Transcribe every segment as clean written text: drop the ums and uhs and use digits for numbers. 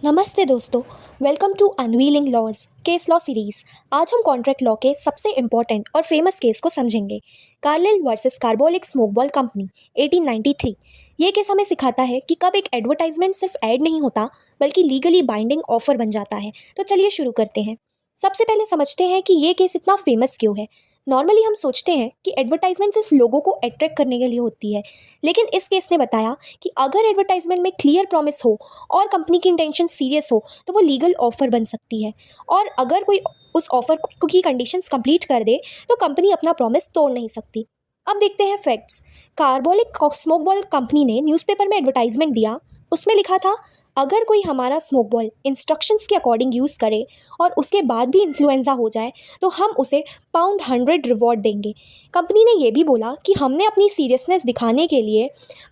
नमस्ते दोस्तों। Welcome to unveiling laws case law series. आज हम कॉन्ट्रैक्ट लॉ के सबसे इम्पॉर्टेंट और फेमस केस को समझेंगे। कार्लिल वर्सेस कार्बोलिक स्मोकबॉल कंपनी 1893। ये केस हमें सिखाता है कि कब एक एडवर्टाइजमेंट सिर्फ ऐड नहीं होता बल्कि लीगली बाइंडिंग ऑफर बन जाता है। तो चलिए शुरू करते हैं। सबसे पहले समझते हैं कि ये केस इतना फेमस क्यों है। नॉर्मली हम सोचते हैं कि एडवर्टाइजमेंट सिर्फ लोगों को अट्रैक्ट करने के लिए होती है, लेकिन इस केस ने बताया कि अगर एडवर्टाइजमेंट में क्लियर प्रॉमिस हो और कंपनी की इंटेंशन सीरियस हो तो वो लीगल ऑफर बन सकती है। और अगर कोई उस ऑफर की कंडीशंस कंप्लीट कर दे तो कंपनी अपना प्रॉमिस तोड़ नहीं सकती। अब देखते हैं facts. Carbolic smoke ball company ने न्यूज़पेपर में एडवर्टाइजमेंट दिया। उसमें लिखा था, अगर कोई हमारा स्मोक बॉल इंस्ट्रक्शंस के अकॉर्डिंग यूज़ करे और उसके बाद भी इन्फ्लुएंजा हो जाए तो हम उसे £100 रिवॉर्ड देंगे। कंपनी ने यह भी बोला कि हमने अपनी सीरियसनेस दिखाने के लिए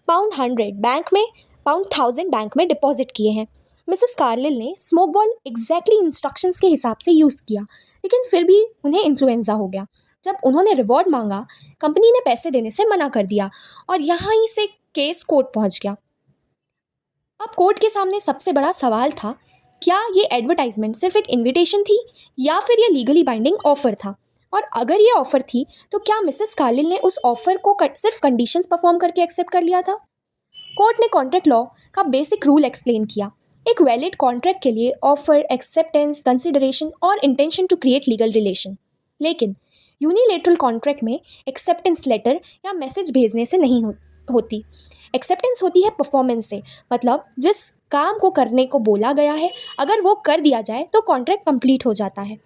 £1000 बैंक में डिपॉजिट किए हैं। मिसेस कार्लिल ने स्मोक बॉल एग्जैक्टली इंस्ट्रक्शंस के हिसाब से यूज़ किया, लेकिन फिर भी उन्हें इन्फ्लुएंजा हो गया। जब उन्होंने रिवॉर्ड मांगा, कंपनी ने पैसे देने से मना कर दिया और यहाँ ही से केस कोर्ट पहुँच गया। अब कोर्ट के सामने सबसे बड़ा सवाल था, क्या ये एडवर्टाइजमेंट सिर्फ एक इनविटेशन थी या फिर ये लीगली बाइंडिंग ऑफर था। और अगर ये ऑफर थी तो क्या मिसेस कार्लिल ने उस ऑफर को सिर्फ कंडीशंस परफॉर्म करके एक्सेप्ट कर लिया था। कोर्ट ने कॉन्ट्रैक्ट लॉ का बेसिक रूल एक्सप्लेन किया। एक वैलिड कॉन्ट्रैक्ट के लिए ऑफर, एक्सेप्टेंस, कंसिडरेशन और intention to create legal relation. लेकिन यूनिलेटरल कॉन्ट्रैक्ट में एक्सेप्टेंस लेटर या मैसेज भेजने से नहीं होती। एक्सेप्टेंस होती है परफॉर्मेंस से, मतलब जिस काम को करने को बोला गया है अगर वो कर दिया जाए तो कॉन्ट्रैक्ट कंप्लीट हो जाता है।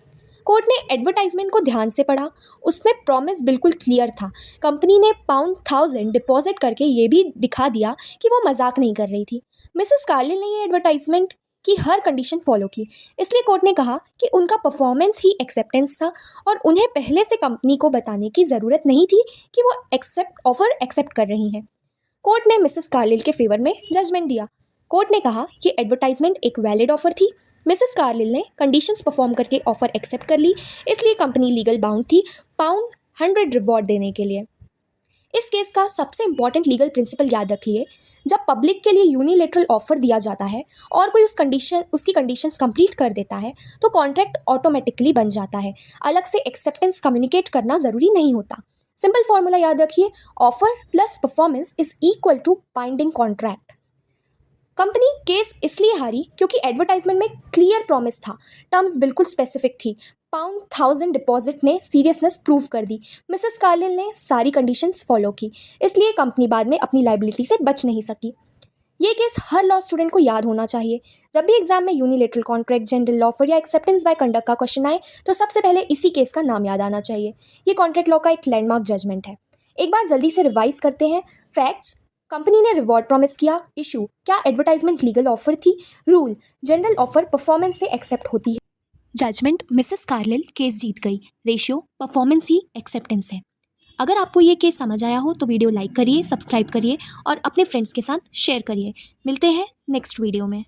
कोर्ट ने एडवर्टाइजमेंट को ध्यान से पढ़ा। उसमें प्रॉमिस बिल्कुल क्लियर था। कंपनी ने £1000 डिपॉजिट करके ये भी दिखा दिया कि वो मजाक नहीं कर रही थी। मिसेस कार्लिल ने ये एडवर्टाइजमेंट की हर कंडीशन फॉलो की, इसलिए कोर्ट ने कहा कि उनका परफॉर्मेंस ही एक्सेप्टेंस था और उन्हें पहले से कंपनी को बताने की ज़रूरत नहीं थी कि वो ऑफर एक्सेप्ट कर रही हैं। कोर्ट ने मिसेस कार्लिल के फेवर में जजमेंट दिया। कोर्ट ने कहा कि एडवर्टाइजमेंट एक वैलिड ऑफर थी। मिसेस कार्लिल ने कंडीशंस परफॉर्म करके ऑफर एक्सेप्ट कर ली, इसलिए कंपनी लीगल बाउंड थी £100 रिवॉर्ड देने के लिए। इस केस का सबसे इंपॉर्टेंट लीगल प्रिंसिपल याद रखिए, जब पब्लिक के लिए यूनिलेटरल ऑफर दिया जाता है और कोई उसकी कंडीशंस कंप्लीट कर देता है तो कॉन्ट्रैक्ट ऑटोमेटिकली बन जाता है। अलग से एक्सेप्टेंस कम्युनिकेट करना ज़रूरी नहीं होता। सिंपल फॉर्मूला याद रखिए, offer plus performance is equal to binding contract. Company case इसलिए हारी क्योंकि एडवर्टाइजमेंट में क्लियर प्रॉमिस था, टर्म्स बिल्कुल स्पेसिफिक थी। £1000 डिपॉजिट ने सीरियसनेस प्रूव कर दी। मिसेस कार्लिल ने सारी कंडीशंस फॉलो की, इसलिए कंपनी बाद में अपनी लाइबिलिटी से बच नहीं सकी। ये केस हर लॉ स्टूडेंट को याद होना चाहिए। जब भी एग्जाम में यूनिलेटरल कॉन्ट्रैक्ट, जनरल ऑफर या एक्सेप्टेंस बाय कंडक्ट का क्वेश्चन आए तो सबसे पहले इसी केस का नाम याद आना चाहिए। ये कॉन्ट्रैक्ट लॉ का एक लैंडमार्क जजमेंट है। एक बार जल्दी से रिवाइज करते हैं। फैक्ट्स, कंपनी ने रिवॉर्ड प्रॉमिस किया। इशू, क्या एडवर्टाइजमेंट लीगल ऑफर थी। रूल, जनरल ऑफर परफॉर्मेंस से एक्सेप्ट होती है। जजमेंट, मिसेस कार्लिल केस जीत गई। रेशियो, परफॉर्मेंस ही एक्सेप्टेंस है। अगर आपको ये केस समझ आया हो तो वीडियो लाइक करिए, सब्सक्राइब करिए और अपने फ्रेंड्स के साथ शेयर करिए। मिलते हैं नेक्स्ट वीडियो में।